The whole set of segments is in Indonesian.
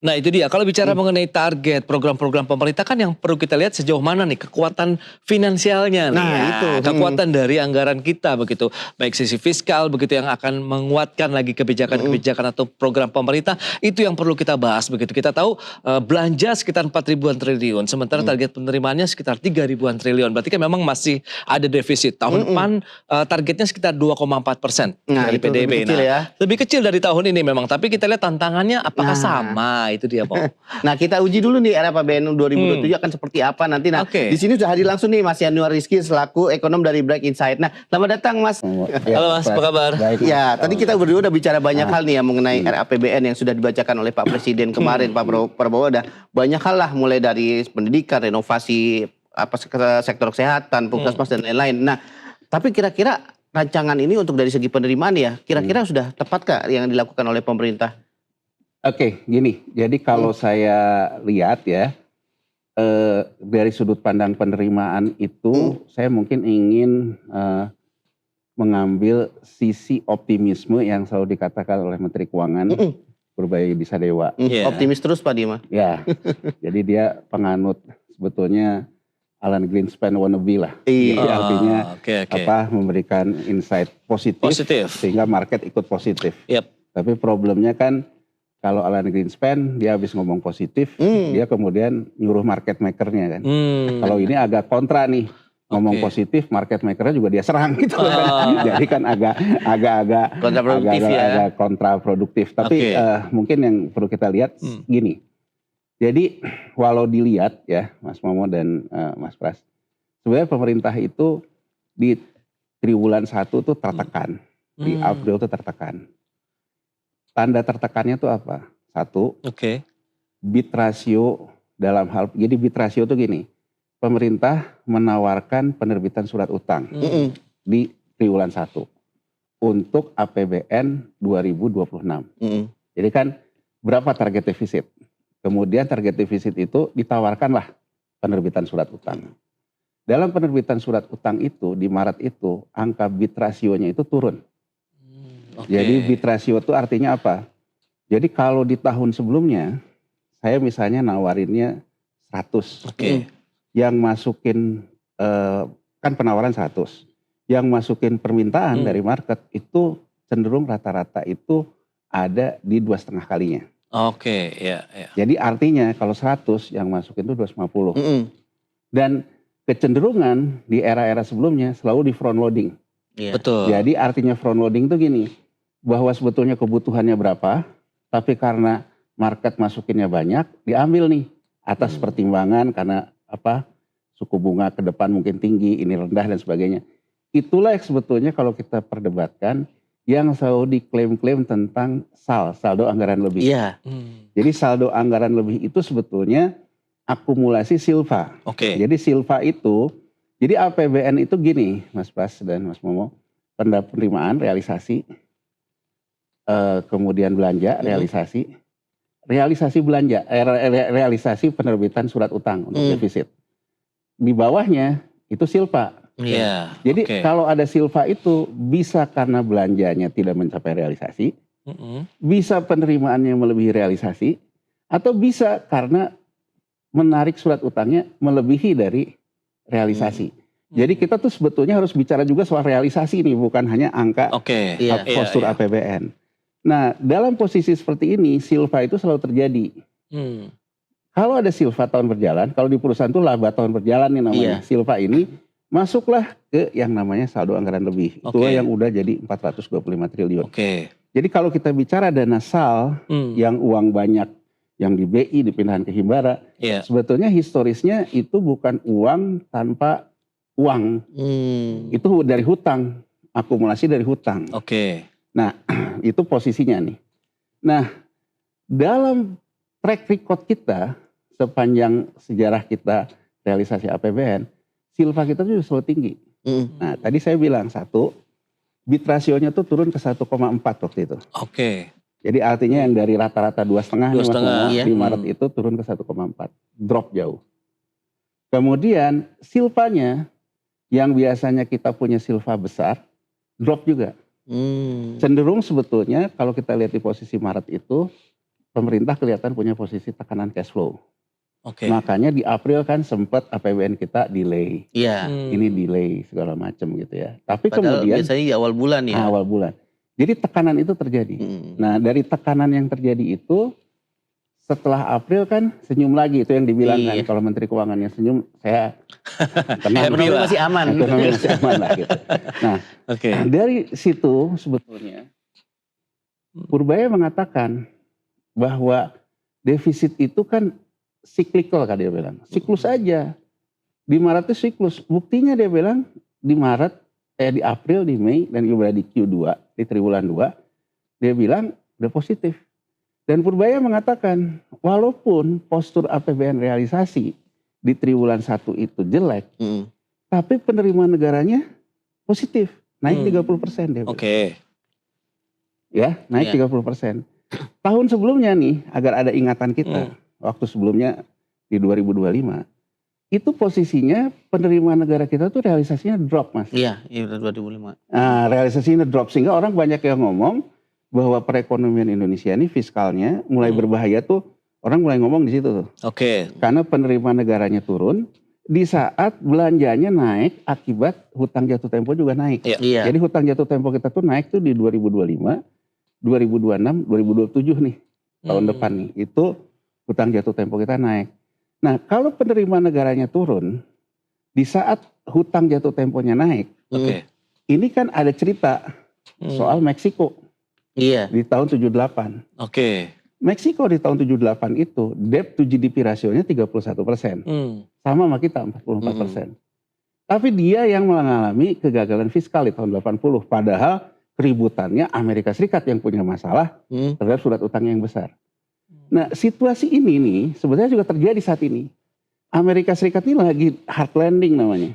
Nah itu dia, kalau bicara mengenai target program-program pemerintah kan yang perlu kita lihat sejauh mana nih kekuatan finansialnya nih Nah ya. itu, Kekuatan dari anggaran kita begitu. Baik sisi fiskal begitu yang akan menguatkan lagi kebijakan-kebijakan atau program pemerintah. Itu yang perlu kita bahas begitu. Kita tahu belanja sekitar 4 ribuan triliun. Sementara target penerimaannya sekitar 3 ribuan triliun. Berarti kan memang masih ada defisit. Tahun depan targetnya sekitar 2,4% Nah dari itu lebih PDB. kecil Nah ya. lebih kecil dari tahun ini memang. Tapi kita lihat tantangannya apakah Nah. sama. Itu dia, Bo. Nah kita uji dulu nih RAPBN 2027 akan seperti apa nanti. Nah di Oke. sini sudah hadir langsung nih Mas Yanuar Rizky selaku ekonom dari Bright Insight. Nah selamat datang Mas. Halo Mas, apa kabar? Baik, Ya tadi kita berdua udah bicara banyak hal nih ya mengenai RAPBN yang sudah dibacakan oleh Pak Presiden kemarin. Pak Prabowo udah banyak hal lah, mulai dari pendidikan, renovasi, apa sektor kesehatan, puskesmas dan lain-lain. Nah tapi kira-kira rancangan ini untuk dari segi penerimaan ya kira-kira sudah tepatkah yang dilakukan oleh pemerintah? Oke, gini. Jadi kalau saya lihat ya, dari sudut pandang penerimaan itu, saya mungkin ingin mengambil sisi optimisme yang selalu dikatakan oleh Menteri Keuangan Purbaya Sadewa. Optimis terus Pak Dima. Ya, jadi dia penganut sebetulnya Alan Greenspan wannabe lah. Iya. Jadi artinya Oke. memberikan insight positif sehingga market ikut positif. Yep. Tapi problemnya kan kalau Alan Greenspan dia habis ngomong positif, dia kemudian nyuruh market makernya kan. Kalau ini agak kontra nih, ngomong positif, market makernya juga dia serang gitu kan. Jadi kan agak kontraproduktif. Tapi mungkin yang perlu kita lihat gini. Jadi walau dilihat ya Mas Momo dan Mas Pras, sebenarnya pemerintah itu di triwulan 1 tuh tertekan, di April tuh tertekan. Tanda tertekannya tuh apa? Satu, bid ratio dalam hal, jadi bid ratio tuh gini, pemerintah menawarkan penerbitan surat utang di triwulan 1 untuk APBN 2026. Jadi kan berapa target defisit? Kemudian target defisit itu ditawarkanlah penerbitan surat utang. Dalam penerbitan surat utang itu di Maret itu angka bid rasionya itu turun. Jadi bid ratio itu artinya apa? Jadi kalau di tahun sebelumnya saya misalnya nawarinnya 100. Yang masukin kan penawaran 100. Yang masukin permintaan dari market itu cenderung rata-rata itu ada di 2,5 kalinya. Ya. Jadi artinya kalau 100 yang masukin itu 250. Dan kecenderungan di era-era sebelumnya selalu di front loading. Betul. Jadi artinya front loading itu gini, bahwa sebetulnya kebutuhannya berapa, tapi karena market masukinnya banyak, diambil nih atas pertimbangan karena apa, suku bunga ke depan mungkin tinggi, ini rendah dan sebagainya. Itulah yang sebetulnya kalau kita perdebatkan yang selalu diklaim-klaim tentang saldo anggaran lebih. Jadi saldo anggaran lebih itu sebetulnya akumulasi silva. Jadi silva itu, jadi APBN itu gini Mas Pras dan Mas Momo, penerimaan realisasi, kemudian belanja realisasi belanja, realisasi penerbitan surat utang untuk defisit. Di bawahnya itu silva. Jadi kalau ada silva itu bisa karena belanjanya tidak mencapai realisasi, bisa penerimaannya melebihi realisasi, atau bisa karena menarik surat utangnya melebihi dari realisasi. Jadi kita tuh sebetulnya harus bicara juga soal realisasi nih, bukan hanya angka postur APBN. Nah dalam posisi seperti ini silva itu selalu terjadi. Kalau ada silva tahun berjalan, kalau di perusahaan itu laba tahun berjalan nih namanya, silva ini masuklah ke yang namanya saldo anggaran lebih. Itulah yang udah jadi 425 triliun. Jadi kalau kita bicara dana sal yang uang banyak yang di BI dipindahkan ke Himbara, sebetulnya historisnya itu bukan uang tanpa uang. Itu dari hutang, akumulasi dari hutang. Nah itu posisinya nih. Nah dalam track record kita sepanjang sejarah kita realisasi APBN, silva kita tuh selalu tinggi. Nah tadi saya bilang satu, bid rasionya tuh turun ke 1,4 waktu itu. Jadi artinya yang dari rata-rata 2,5 di Maret itu turun ke 1,4, drop jauh. Kemudian silvanya yang biasanya kita punya silva besar, drop juga. Cenderung sebetulnya kalau kita lihat di posisi Maret itu pemerintah kelihatan punya posisi tekanan cash flow. Oke. Makanya di April kan sempat APBN kita delay. Iya. Ini delay segala macam gitu ya. Tapi Padahal kemudian biasanya di awal bulan ya. awal bulan. Jadi tekanan itu terjadi. Nah, dari tekanan yang terjadi itu setelah April kan senyum lagi, itu yang dibilang kan, kalau Menteri Keuangannya senyum, saya tenang. Ekonomi masih aman. Ekonomi masih aman lah gitu. Nah, dari situ sebetulnya Purbaya mengatakan bahwa defisit itu kan cyclical, kan dia bilang. Siklus aja. Di Maret itu siklus. Buktinya dia bilang di Maret, di April, di Mei, dan juga di Q2, di triwulan 2, dia bilang udah positif. Dan Purbaya mengatakan walaupun postur APBN realisasi di triwulan 1 itu jelek, tapi penerimaan negaranya positif. Naik 30% dia bilang. Ya, naik 30%. Tahun sebelumnya nih, agar ada ingatan kita, waktu sebelumnya di 2025, itu posisinya penerimaan negara kita tuh realisasinya drop, Mas. Iya, 2005. Nah, realisasinya drop, sehingga orang banyak yang ngomong bahwa perekonomian Indonesia ini fiskalnya mulai berbahaya tuh, orang mulai ngomong di situ tuh. Karena penerimaan negaranya turun, di saat belanjanya naik akibat hutang jatuh tempo juga naik. Jadi hutang jatuh tempo kita tuh naik tuh di 2025, 2026, 2027 nih, tahun depan nih, itu hutang jatuh tempo kita naik. Nah, kalau penerimaan negaranya turun, di saat hutang jatuh temponya naik, ini kan ada cerita soal Meksiko di tahun 78. Meksiko di tahun 78 itu, debt to GDP rasionya 31%. Sama sama kita, 44%. Tapi dia yang mengalami kegagalan fiskal di tahun 80, padahal keributannya Amerika Serikat yang punya masalah terhadap surat utang yang besar. Nah, situasi ini nih sebenarnya juga terjadi saat ini. Amerika Serikat ini lagi hard landing namanya.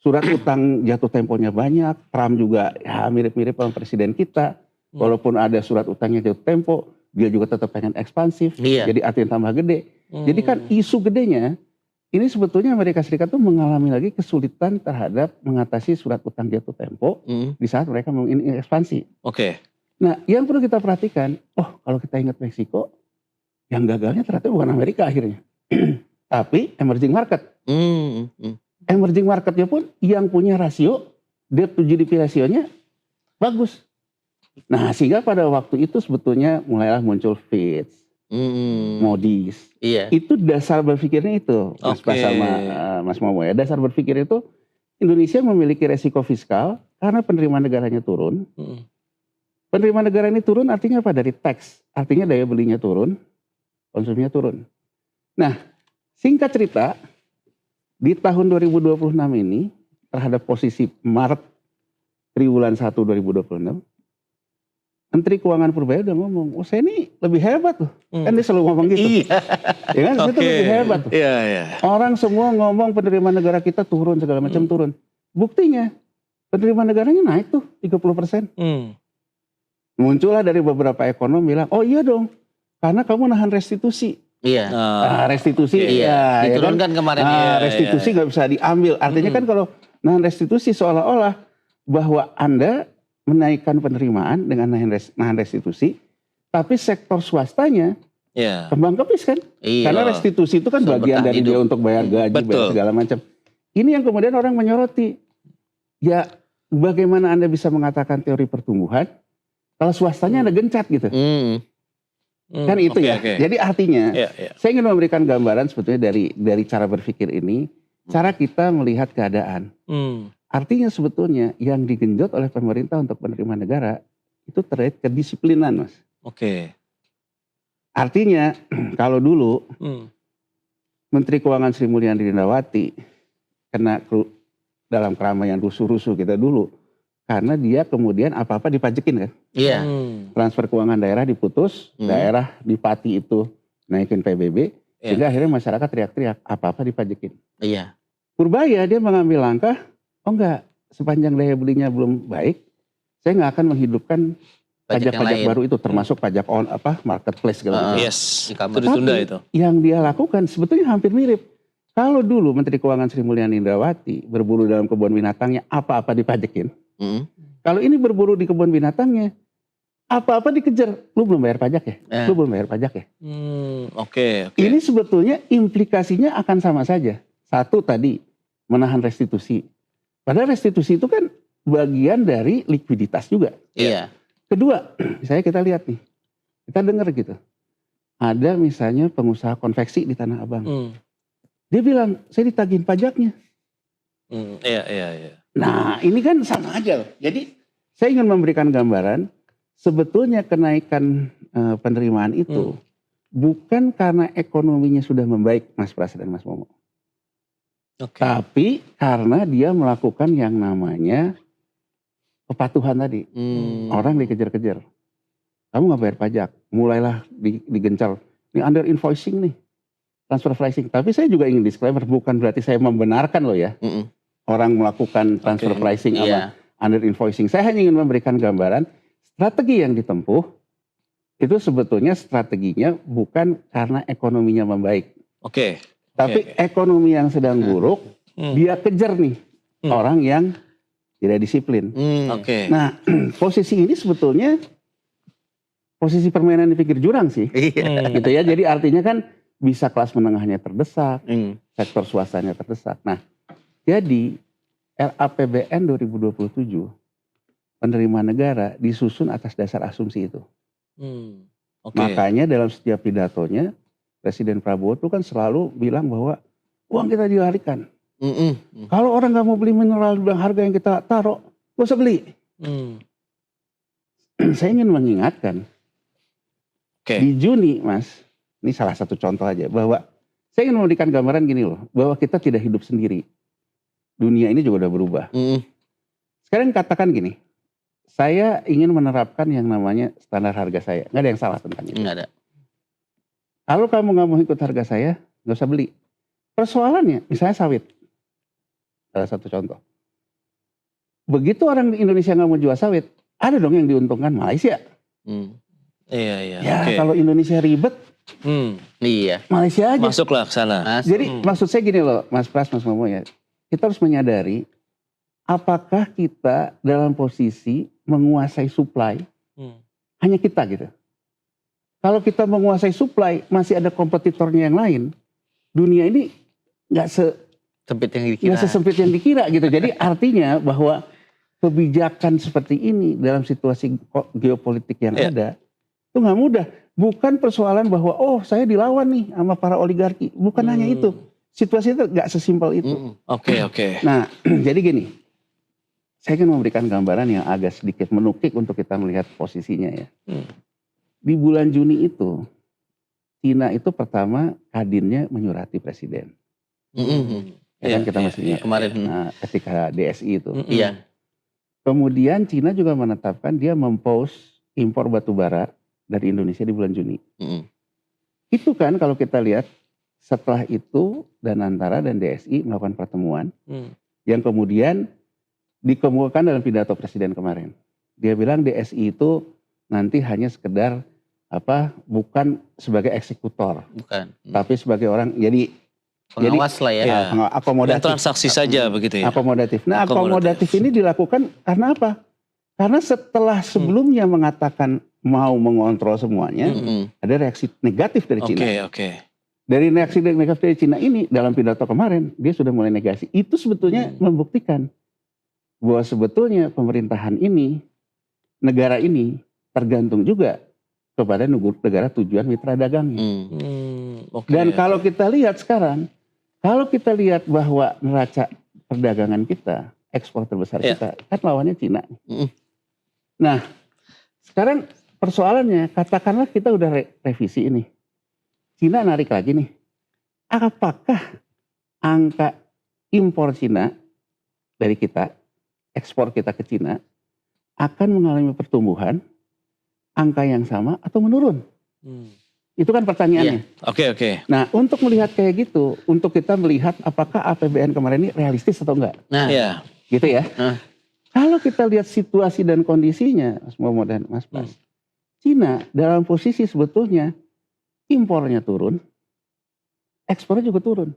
Surat utang jatuh temponya banyak. Trump juga ya mirip-mirip sama presiden kita. Walaupun ada surat utangnya jatuh tempo, dia juga tetap pengen ekspansif. Jadi artinya tambah gede. Jadi kan isu gedenya, ini sebetulnya Amerika Serikat tuh mengalami lagi kesulitan terhadap mengatasi surat utang jatuh tempo di saat mereka mau ini ekspansi. Nah, yang perlu kita perhatikan, kalau kita ingat Meksiko, yang gagalnya ternyata bukan Amerika akhirnya, tapi emerging market. Emerging marketnya pun yang punya rasio, debt to GDP rasionya bagus. Nah, sehingga pada waktu itu sebetulnya mulailah muncul Fitch, Moody's. Itu dasar berpikirnya itu, Mas Momo ya. Dasar berpikir itu Indonesia memiliki resiko fiskal karena penerimaan negaranya turun. Penerimaan negara ini turun artinya apa? Dari tax, artinya daya belinya turun, konsumsinya turun. Nah, singkat cerita, di tahun 2026 ini terhadap posisi Maret triwulan 1 2026, Menteri Keuangan Purbaya udah ngomong, saya ini lebih hebat loh. Kan dia selalu ngomong gitu. Ya kan, itu lebih hebat loh. Orang semua ngomong penerimaan negara kita turun, segala macam turun. Buktinya, penerimaan negaranya naik tuh 30%. Muncullah dari beberapa ekonom bilang, oh iya dong, karena kamu nahan restitusi. Restitusi, diturunkan kemarin. Restitusi nggak bisa diambil. Artinya kan kalau nahan restitusi seolah-olah bahwa Anda menaikkan penerimaan dengan nahan restitusi, tapi sektor swastanya kembang kepis kan? Karena restitusi itu kan bagian dari dia untuk bayar gaji, bayar segala macam. Ini yang kemudian orang menyoroti. Ya, bagaimana Anda bisa mengatakan teori pertumbuhan kalau swastanya ada gencat gitu? Kan itu Jadi artinya, saya ingin memberikan gambaran sebetulnya dari cara berpikir ini, cara kita melihat keadaan. Artinya sebetulnya yang digenjot oleh pemerintah untuk penerimaan negara itu terkait kedisiplinan, Mas. Artinya kalau dulu Menteri Keuangan Sri Mulyani Indrawati kena dalam keramaian rusuh-rusuh kita dulu, karena dia kemudian apa-apa dipajekin kan. Transfer keuangan daerah diputus, daerah di Pati itu naikin PBB, sehingga akhirnya masyarakat teriak-teriak apa-apa dipajekin. Purbaya dia mengambil langkah, enggak, sepanjang daya belinya belum baik, saya nggak akan menghidupkan pajak-pajak baru itu, termasuk pajak marketplace segala macam. Itu ditunda itu. Yang dia lakukan sebetulnya hampir mirip. Kalau dulu Menteri Keuangan Sri Mulyani Indrawati berburu dalam kebun binatangnya, apa-apa dipajekin. Kalau ini berburu di kebun binatangnya, Apa-apa dikejar, lu belum bayar pajak ya? Lu belum bayar pajak ya? Oke. Ini sebetulnya implikasinya akan sama saja. Satu tadi, menahan restitusi. Padahal restitusi itu kan bagian dari likuiditas juga. Iya. Kedua, misalnya kita lihat nih, kita dengar gitu. Ada misalnya pengusaha konveksi di Tanah Abang. Dia bilang, saya ditagihin pajaknya. Iya. Nah, ini kan sama aja loh. Jadi, saya ingin memberikan gambaran, sebetulnya kenaikan penerimaan itu bukan karena ekonominya sudah membaik, Mas Pras dan Mas Momo. Tapi karena dia melakukan yang namanya kepatuhan tadi. Orang dikejar-kejar. Kamu nggak bayar pajak, mulailah digencar. Ini under invoicing nih, transfer pricing. Tapi saya juga ingin disclaimer, bukan berarti saya membenarkan loh ya. Orang melakukan transfer pricing sama under invoicing. Saya hanya ingin memberikan gambaran strategi yang ditempuh itu sebetulnya strateginya bukan karena ekonominya membaik. Tapi ekonomi yang sedang buruk, dia kejar nih orang yang tidak disiplin. Nah, posisi ini sebetulnya posisi permainan di pinggir jurang sih. Gitu ya. Jadi artinya kan bisa kelas menengahnya terdesak, sektor swastanya terdesak. Nah, jadi RAPBN 2027 penerimaan negara disusun atas dasar asumsi itu. Makanya dalam setiap pidatonya Presiden Prabowo itu kan selalu bilang bahwa uang kita dilarikan. Kalau orang nggak mau beli mineral dengan harga yang kita taruh, gak usah beli. Saya ingin mengingatkan di Juni, Mas, ini salah satu contoh aja, bahwa saya ingin memberikan gambaran gini loh, bahwa kita tidak hidup sendiri. Dunia ini juga udah berubah. Sekarang katakan gini, saya ingin menerapkan yang namanya standar harga saya. Nggak ada yang salah tentang itu. Nggak ada. Kalau kamu nggak mau ikut harga saya, nggak usah beli. Persoalannya, misalnya sawit. Salah satu contoh. Begitu orang di Indonesia nggak mau jual sawit, ada dong yang diuntungkan Malaysia. Iya. Ya kalau Indonesia ribet, Malaysia aja. Masuklah ke sana. Jadi maksud saya gini loh, Mas Pras, Mas Momo ya. Kita harus menyadari, apakah kita dalam posisi menguasai supply, hanya kita gitu. Kalau kita menguasai supply, masih ada kompetitornya yang lain, dunia ini nggak sesempit yang dikira gitu. Jadi artinya bahwa kebijakan seperti ini dalam situasi geopolitik yang ada, itu nggak mudah. Bukan persoalan bahwa saya dilawan nih sama para oligarki, bukan hanya itu. Situasi itu nggak sesimpel itu. Oke. Nah, jadi gini, saya ingin memberikan gambaran yang agak sedikit menukik untuk kita melihat posisinya ya. Di bulan Juni itu, Cina itu pertama kadinnya menyurati presiden. Kan kita masih ingat kemarin. Nah, ketika DSI itu. Kemudian Cina juga menetapkan dia mempause impor batu bara dari Indonesia di bulan Juni. Itu kan kalau kita lihat setelah itu Danantara dan DSI melakukan pertemuan yang kemudian dikemukakan dalam pidato presiden kemarin. Dia bilang DSI itu nanti hanya sekedar bukan sebagai eksekutor, tapi sebagai orang pengawas lah ya. Akomodatif. Transaksi saja begitu ya. Akomodatif. Nah, akomodatif ini dilakukan karena apa? Karena setelah sebelumnya mengatakan mau mengontrol semuanya, ada reaksi negatif dari Cina. Dari reaksi negatif dari Cina ini dalam pidato kemarin dia sudah mulai negasi. Itu sebetulnya membuktikan bahwa sebetulnya pemerintahan ini, negara ini tergantung juga kepada negara tujuan mitra dagangnya. Dan kalau kita lihat sekarang, kalau kita lihat bahwa neraca perdagangan kita, ekspor terbesar kita, kan lawannya Cina. Nah, sekarang persoalannya, katakanlah kita udah revisi ini. Cina narik lagi nih. Apakah angka impor Cina dari kita, ekspor kita ke Cina, akan mengalami pertumbuhan, angka yang sama atau menurun? Itu kan pertanyaannya. Oke. Nah, untuk melihat kayak gitu, untuk kita melihat apakah APBN kemarin ini realistis atau enggak. Nah, gitu ya. Kalau kita lihat situasi dan kondisinya, Mas Momo dan Mas Pras, Cina dalam posisi sebetulnya impornya turun, ekspornya juga turun.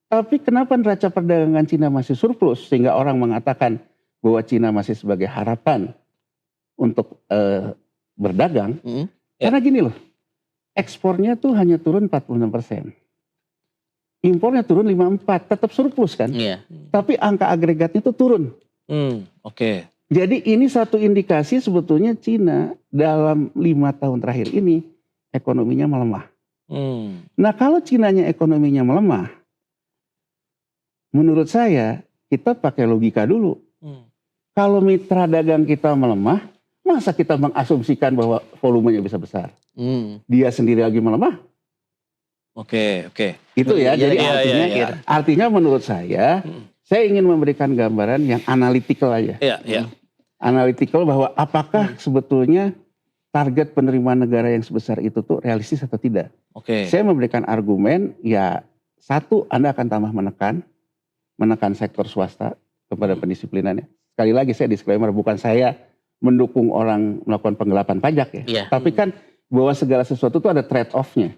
Tapi kenapa neraca perdagangan Cina masih surplus sehingga orang mengatakan bahwa Cina masih sebagai harapan untuk berdagang. Ya. Karena gini loh, ekspornya tuh hanya turun 46%. Impornya turun 54, tetap surplus kan. Tapi angka agregatnya tuh turun. Oke. Jadi ini satu indikasi sebetulnya Cina dalam 5 tahun terakhir ini ekonominya melemah. Nah kalau Cinanya ekonominya melemah, menurut saya kita pakai logika dulu. Kalau mitra dagang kita melemah, masa kita mengasumsikan bahwa volumenya bisa besar? Dia sendiri lagi melemah. Oke. Itu ya, jadi artinya menurut saya ingin memberikan gambaran yang analitikal aja. Analitikal bahwa apakah sebetulnya target penerimaan negara yang sebesar itu tuh realistis atau tidak. Saya memberikan argumen, ya satu, Anda akan tambah menekan sektor swasta kepada pendisiplinannya. Sekali lagi saya disclaimer, bukan saya mendukung orang melakukan penggelapan pajak ya. Tapi kan bahwa segala sesuatu itu ada trade off-nya.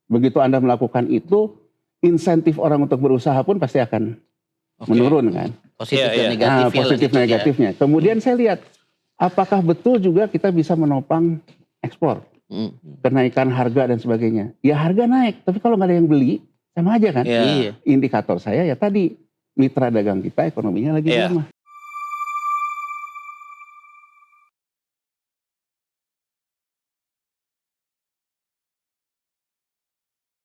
Begitu Anda melakukan itu, insentif orang untuk berusaha pun pasti akan menurun kan. Positif negatifnya. Kemudian saya lihat, apakah betul juga kita bisa menopang ekspor, kenaikan harga dan sebagainya. Ya harga naik, tapi kalau nggak ada yang beli, sama aja kan. Indikator saya ya tadi, mitra dagang kita ekonominya lagi lemah.